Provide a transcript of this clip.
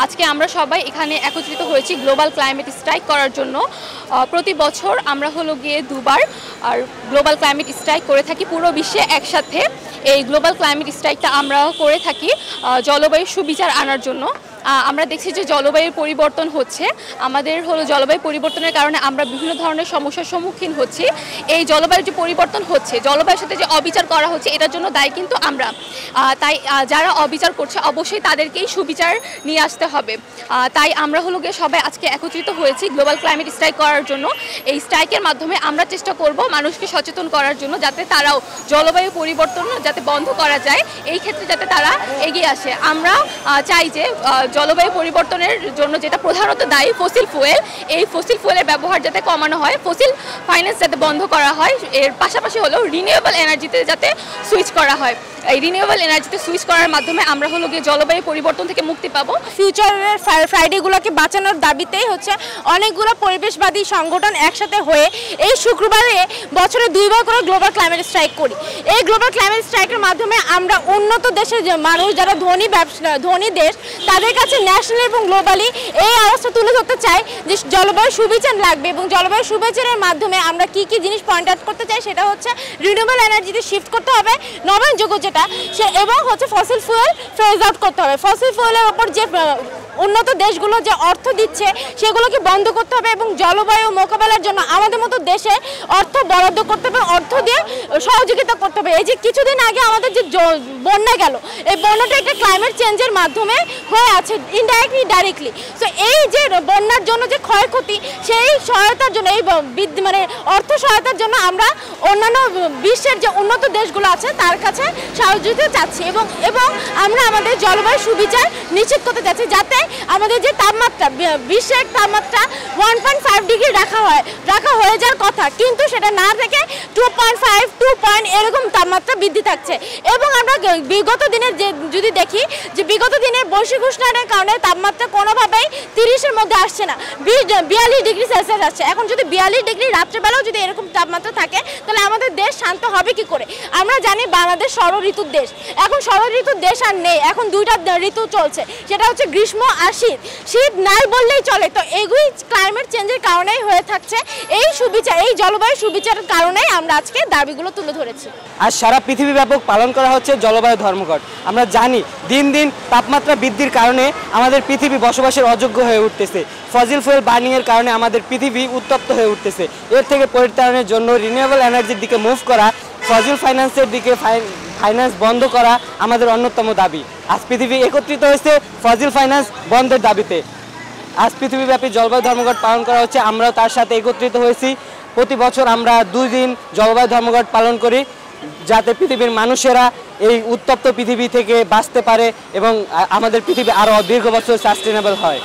আজকে আমরা সবাই এখানে একত্রিত হয়েছি গ্লোবাল ক্লাইমেট স্ট্রাইক করার জন্য। প্রতি বছর আমরা হলো গিয়ে দুবার আর গ্লোবাল ক্লাইমেট স্ট্রাইক করে থাকি পুরো বিশ্বে একসাথে। এই গ্লোবাল ক্লাইমেট স্ট্রাইকটা আমরা করে থাকি জলবায়ু সুবিচার আনার জন্য। আমরা দেখছি যে জলবায়ুর পরিবর্তন হচ্ছে, আমাদের হলো জলবায়ু পরিবর্তনের কারণে আমরা বিভিন্ন ধরনের সমস্যার সম্মুখীন হচ্ছি। এই জলবায়ুর যে পরিবর্তন হচ্ছে, জলবায়ুর সাথে যে অবিচার করা হচ্ছে, এটার জন্য দায়ী কিন্তু আমরা। তাই যারা অবিচার করছে অবশ্যই তাদেরকেই সুবিচার নিয়ে আসতে হবে। তাই আমরা হলো গিয়ে সবাই আজকে একত্রিত হয়েছি গ্লোবাল ক্লাইমেট স্ট্রাইক করার জন্য। এই স্ট্রাইকের মাধ্যমে আমরা চেষ্টা করব মানুষকে সচেতন করার জন্য, যাতে তারাও জলবায়ু পরিবর্তন যাতে বন্ধ করা যায়, এই ক্ষেত্রে যাতে তারা এগিয়ে আসে। আমরা চাই যে জলবায়ু পরিবর্তনের জন্য যেটা প্রধানত দায়ী ফসিল ফুয়েল, এই ফসিল ফুয়েলের ব্যবহার যাতে কমানো হয়, ফসিল ফাইন্যান্স যাতে বন্ধ করা হয়, এর পাশাপাশি হলো রিনিউয়েবল এনার্জিতে যাতে সুইচ করা হয়। এই রিনিউয়েবল এনার্জিতে সুইচ করার মাধ্যমে আমরা হলো গিয়ে জলবায়ু পরিবর্তন থেকে মুক্তি পাবো। ফিউচারের ফ্রাইডেগুলোকে বাঁচানোর দাবিতেই হচ্ছে অনেকগুলো পরিবেশবাদী সংগঠন একসাথে হয়ে এই শুক্রবারে বছরে 2 বার করে গ্লোবাল ক্লাইমেট স্ট্রাইক করি। এই গ্লোবাল ক্লাইমেট স্ট্রাইকের মাধ্যমে আমরা উন্নত দেশের যে মানুষ, যারা ধনী দেশ, তাদের কাছে ন্যাশনাল এবং গ্লোবালি এই আওয়াজটা তুলে ধরতে চাই যে জলবায়ু সুবিচার লাগবে, এবং জলবায়ু সুবিচারের মাধ্যমে আমরা কি কি জিনিস পয়েন্ট আউট করতে চাই সেটা হচ্ছে রিনিউয়েবল এনার্জিতে শিফট করতে হবে, নবায়নযোগ্য যেটা সে, এবং হচ্ছে ফসিল ফুয়েল ফেজ আউট করতে হবে। ফসিল ফুয়েলের ওপর যে উন্নত দেশগুলো যে অর্থ দিচ্ছে সেগুলোকে বন্ধ করতে হবে, এবং জলবায়ু মোকাবেলার জন্য আমাদের মতো দেশে অর্থ বরাদ্দ করতে হবে, অর্থ দিয়ে সহযোগিতা করতে হবে। এই যে কিছুদিন আগে আমাদের যে বন্যা গেল, এই বন্যাটা একটা ক্লাইমেট চেঞ্জের মাধ্যমে হয়ে আছে, ইনডাইরেক্টলি ডাইরেক্টলি। সো এই যে বন্যার জন্য যে ক্ষয়ক্ষতি, সেই সহায়তার জন্য, এই মানে অর্থ সহায়তার জন্য আমরা অন্যান্য বিশ্বের যে উন্নত দেশগুলো আছে তার কাছে সহযোগিতা চাচ্ছি, এবং আমরা আমাদের জলবায়ু সুবিচার নিশ্চিত করতে চাচ্ছি, যাতে আমাদের যে তাপমাত্রা, বিশ্বের তাপমাত্রা 1.5 ডিগ্রি রাখা হয়ে যাওয়ার কথা, কিন্তু সেটা না থেকে 2.5, 2 এরকম তাপমাত্রা বৃদ্ধি থাকছে। এবং আমরা বিগত দিনের যদি দেখি যে বিগত দিনের বৈশ্বিক উষ্ণায়নের কারণে তাপমাত্রা কোনোভাবেই 30-এর মধ্যে আসছে না, 42 ডিগ্রি সেলসিয়াস আসছে। এখন যদি 42 ডিগ্রি রাত্রেবেলাও যদি এরকম তাপমাত্রা থাকে, তাহলে আমাদের দেশ শান্ত হবে কি করে? আমরা জানি বাংলাদেশ ষড় ঋতুর দেশ, এখন ষড় ঋতুর দেশ আর নেই, এখন 2টা ঋতু চলছে, সেটা হচ্ছে গ্রীষ্ম আর শীত। শীত নাই বললেই চলে। তো এগুলি ক্লাইমেট চেঞ্জের কারণেই হয়ে থাকছে। এই সুবিচার, এই জলবায়ু সুবিচারের কারণেই আমরা আজকে দাবিগুলো তুলে ধরেছি। আর সারা পৃথিবী ব্যাপক পালন করা হচ্ছে জলবায়ু ধর্মঘট। আমরা জানি দিন দিন তাপমাত্রা বৃদ্ধির কারণে আমাদের পৃথিবী বসবাসের অযোগ্য হয়ে উঠতেছে। ফসিল ফুয়েল বার্নিংয়ের কারণে আমাদের পৃথিবী উত্তপ্ত হয়ে উঠতেছে। এর থেকে পরিত্রাণের জন্য রিনিউয়েবল এনার্জির দিকে মুভ করা, ফসিল ফাইন্যান্সের দিকে ফাইন্যান্স বন্ধ করা আমাদের অন্যতম দাবি। আজ পৃথিবী একত্রিত হয়েছে ফসিল ফাইন্যান্স বন্ধের দাবিতে। আজ পৃথিবীব্যাপী জলবায়ু ধর্মঘট পালন করা হচ্ছে, আমরাও তার সাথে একত্রিত হয়েছি। প্রতি বছর আমরা 2 দিন জলবায়ু ধর্মঘট পালন করি, যাতে পৃথিবীর মানুষেরা এই উত্তপ্ত পৃথিবী থেকে বাঁচতে পারে এবং আমাদের পৃথিবী আরও দীর্ঘ বছর সাস্টেনেবল হয়।